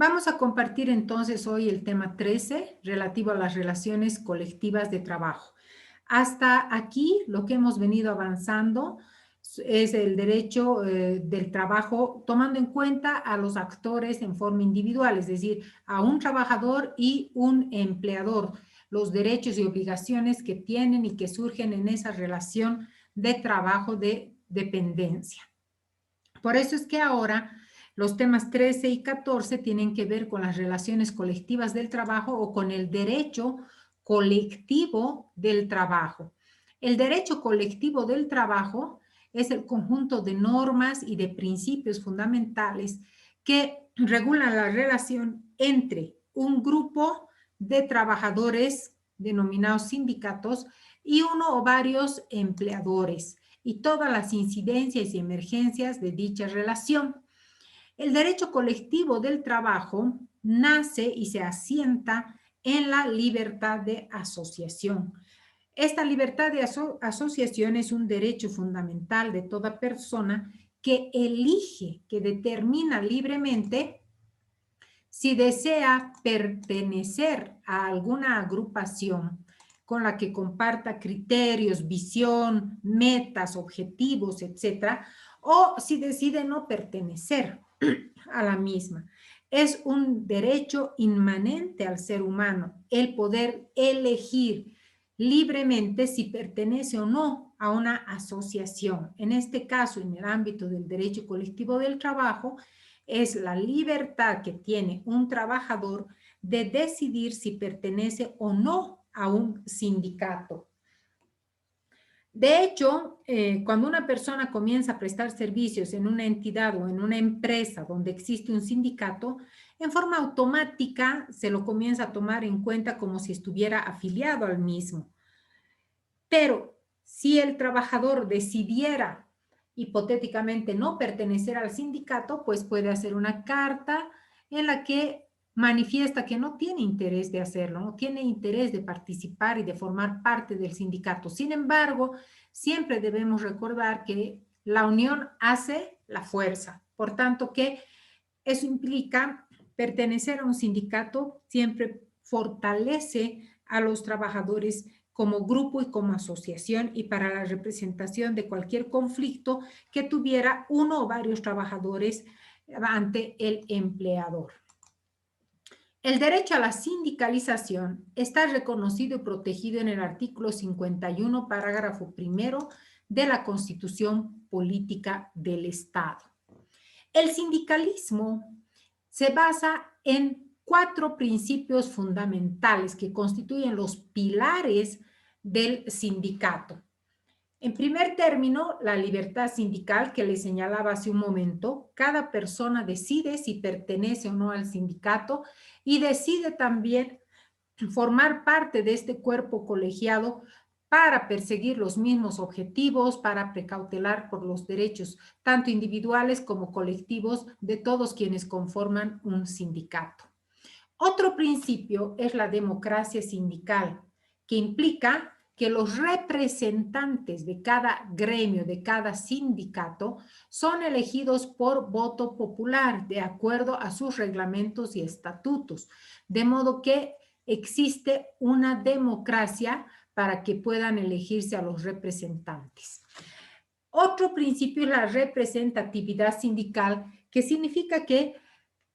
Vamos a compartir entonces hoy el tema 13 relativo a las relaciones colectivas de trabajo. Hasta aquí lo que hemos venido avanzando es el derecho del trabajo tomando en cuenta a los actores en forma individual, es decir, a un trabajador y un empleador, los derechos y obligaciones que tienen y que surgen en esa relación de trabajo de dependencia. Por eso es que ahora los temas 13 y 14 tienen que ver con las relaciones colectivas del trabajo o con el derecho colectivo del trabajo. El derecho colectivo del trabajo es el conjunto de normas y de principios fundamentales que regulan la relación entre un grupo de trabajadores denominados sindicatos y uno o varios empleadores y todas las incidencias y emergencias de dicha relación. El derecho colectivo del trabajo nace y se asienta en la libertad de asociación. Esta libertad de asociación es un derecho fundamental de toda persona que elige, que determina libremente si desea pertenecer a alguna agrupación con la que comparta criterios, visión, metas, objetivos, etcétera, o si decide no pertenecer a la misma. Es un derecho inmanente al ser humano el poder elegir libremente si pertenece o no a una asociación. En este caso, en el ámbito del derecho colectivo del trabajo, es la libertad que tiene un trabajador de decidir si pertenece o no a un sindicato. De hecho, cuando una persona comienza a prestar servicios en una entidad o en una empresa donde existe un sindicato, en forma automática se lo comienza a tomar en cuenta como si estuviera afiliado al mismo. Pero si el trabajador decidiera hipotéticamente no pertenecer al sindicato, pues puede hacer una carta en la que manifiesta que no tiene interés de hacerlo, no tiene interés de participar y de formar parte del sindicato. Sin embargo, siempre debemos recordar que la unión hace la fuerza. Por tanto, que eso implica pertenecer a un sindicato siempre fortalece a los trabajadores como grupo y como asociación y para la representación de cualquier conflicto que tuviera uno o varios trabajadores ante el empleador. El derecho a la sindicalización está reconocido y protegido en el artículo 51, parágrafo primero de la Constitución Política del Estado. El sindicalismo se basa en 4 principios fundamentales que constituyen los pilares del sindicato. En primer término, la libertad sindical que le señalaba hace un momento. Cada persona decide si pertenece o no al sindicato y decide también formar parte de este cuerpo colegiado para perseguir los mismos objetivos, para precautelar por los derechos tanto individuales como colectivos de todos quienes conforman un sindicato. Otro principio es la democracia sindical, que implica que los representantes de cada gremio, de cada sindicato, son elegidos por voto popular de acuerdo a sus reglamentos y estatutos, de modo que existe una democracia para que puedan elegirse a los representantes. Otro principio es la representatividad sindical, que significa que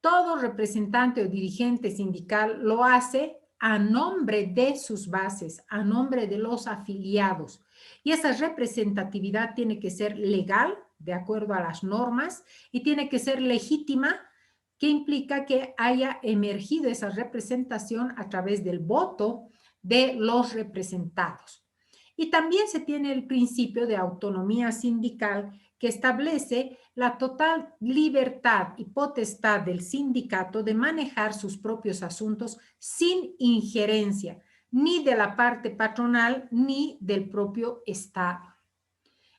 todo representante o dirigente sindical lo hace a nombre de sus bases, a nombre de los afiliados. Y esa representatividad tiene que ser legal, de acuerdo a las normas, y tiene que ser legítima, que implica que haya emergido esa representación a través del voto de los representados. Y también se tiene el principio de autonomía sindical, que establece la total libertad y potestad del sindicato de manejar sus propios asuntos sin injerencia ni de la parte patronal ni del propio Estado.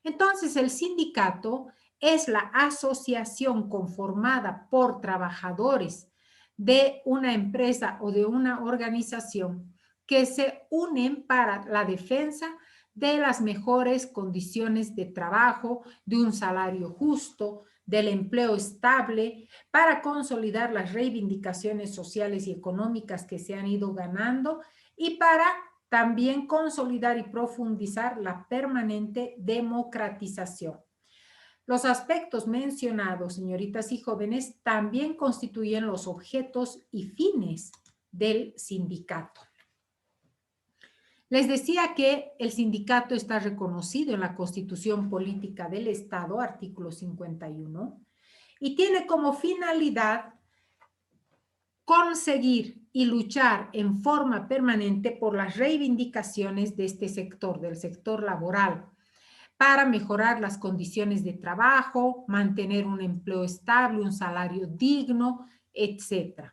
Entonces, el sindicato es la asociación conformada por trabajadores de una empresa o de una organización que se unen para la defensa de las mejores condiciones de trabajo, de un salario justo, del empleo estable, para consolidar las reivindicaciones sociales y económicas que se han ido ganando y para también consolidar y profundizar la permanente democratización. Los aspectos mencionados, señoritas y jóvenes, también constituyen los objetos y fines del sindicato. Les decía que el sindicato está reconocido en la Constitución Política del Estado, artículo 51, y tiene como finalidad conseguir y luchar en forma permanente por las reivindicaciones de este sector, del sector laboral, para mejorar las condiciones de trabajo, mantener un empleo estable, un salario digno, etc.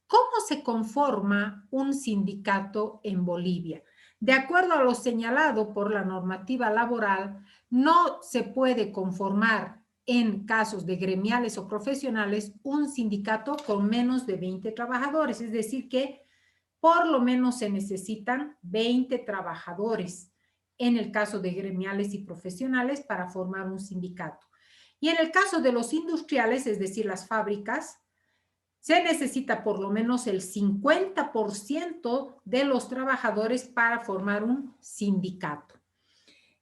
¿Cómo se conforma un sindicato en Bolivia? De acuerdo a lo señalado por la normativa laboral, no se puede conformar en casos de gremiales o profesionales un sindicato con menos de 20 trabajadores, es decir que por lo menos se necesitan 20 trabajadores en el caso de gremiales y profesionales para formar un sindicato. Y en el caso de los industriales, es decir, las fábricas, se necesita por lo menos el 50% de los trabajadores para formar un sindicato.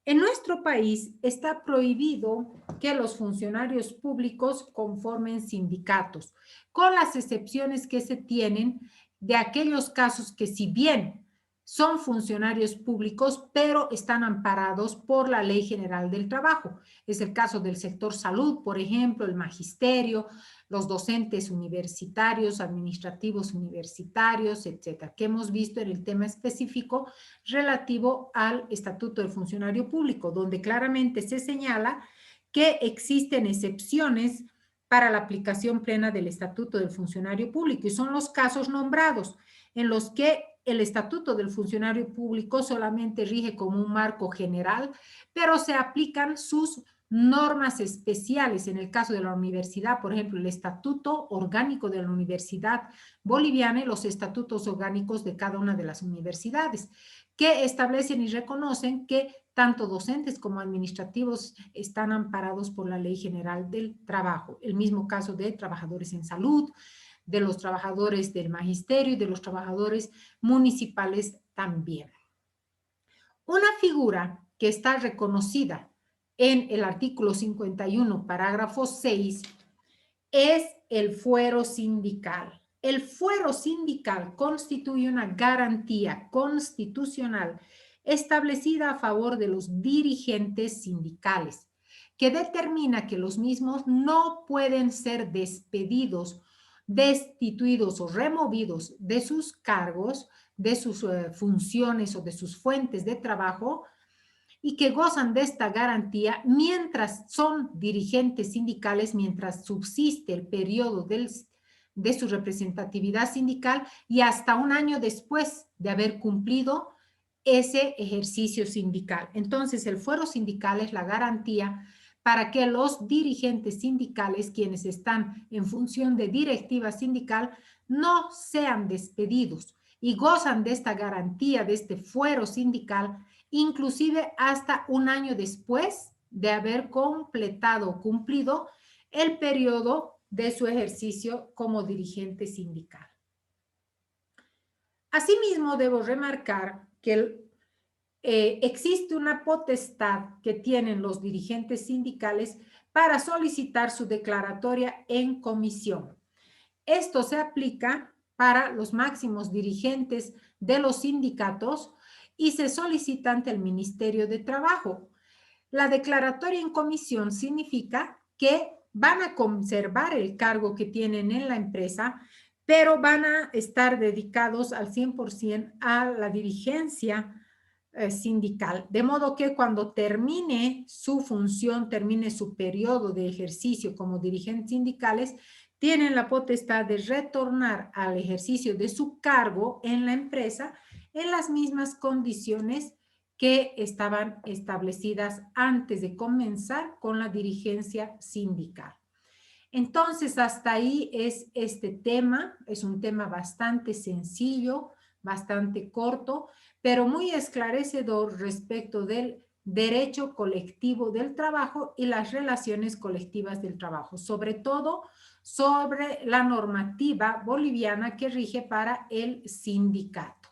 En nuestro país está prohibido que los funcionarios públicos conformen sindicatos, con las excepciones que se tienen de aquellos casos que si bien son funcionarios públicos, pero están amparados por la Ley General del Trabajo. Es el caso del sector salud, por ejemplo, el magisterio, los docentes universitarios, administrativos universitarios, etcétera, que hemos visto en el tema específico relativo al Estatuto del Funcionario Público, donde claramente se señala que existen excepciones para la aplicación plena del Estatuto del Funcionario Público, y son los casos nombrados en los que el Estatuto del Funcionario Público solamente rige como un marco general, pero se aplican sus normas especiales. En el caso de la universidad, por ejemplo, el Estatuto Orgánico de la Universidad Boliviana y los estatutos orgánicos de cada una de las universidades, que establecen y reconocen que tanto docentes como administrativos están amparados por la Ley General del Trabajo. El mismo caso de trabajadores en salud, de los trabajadores del magisterio y de los trabajadores municipales también. Una figura que está reconocida en el artículo 51, parágrafo 6, es el fuero sindical. El fuero sindical constituye una garantía constitucional establecida a favor de los dirigentes sindicales, que determina que los mismos no pueden ser despedidos, destituidos o removidos de sus cargos, de sus funciones o de sus fuentes de trabajo, y que gozan de esta garantía mientras son dirigentes sindicales, mientras subsiste el periodo de su representatividad sindical y hasta un año después de haber cumplido ese ejercicio sindical. Entonces, el fuero sindical es la garantía para que los dirigentes sindicales, quienes están en función de directiva sindical, no sean despedidos y gozan de esta garantía, de este fuero sindical, inclusive hasta un año después de haber completado o cumplido el periodo de su ejercicio como dirigente sindical. Asimismo, debo remarcar que existe una potestad que tienen los dirigentes sindicales para solicitar su declaratoria en comisión. Esto se aplica para los máximos dirigentes de los sindicatos y se solicita ante el Ministerio de Trabajo. La declaratoria en comisión significa que van a conservar el cargo que tienen en la empresa, pero van a estar dedicados al 100% a la dirigencia sindical. De modo que cuando termine su función, termine su periodo de ejercicio como dirigentes sindicales, tienen la potestad de retornar al ejercicio de su cargo en la empresa en las mismas condiciones que estaban establecidas antes de comenzar con la dirigencia sindical. Entonces, hasta ahí es este tema, es un tema bastante sencillo, bastante corto, pero muy esclarecedor respecto del derecho colectivo del trabajo y las relaciones colectivas del trabajo, sobre todo sobre la normativa boliviana que rige para el sindicato.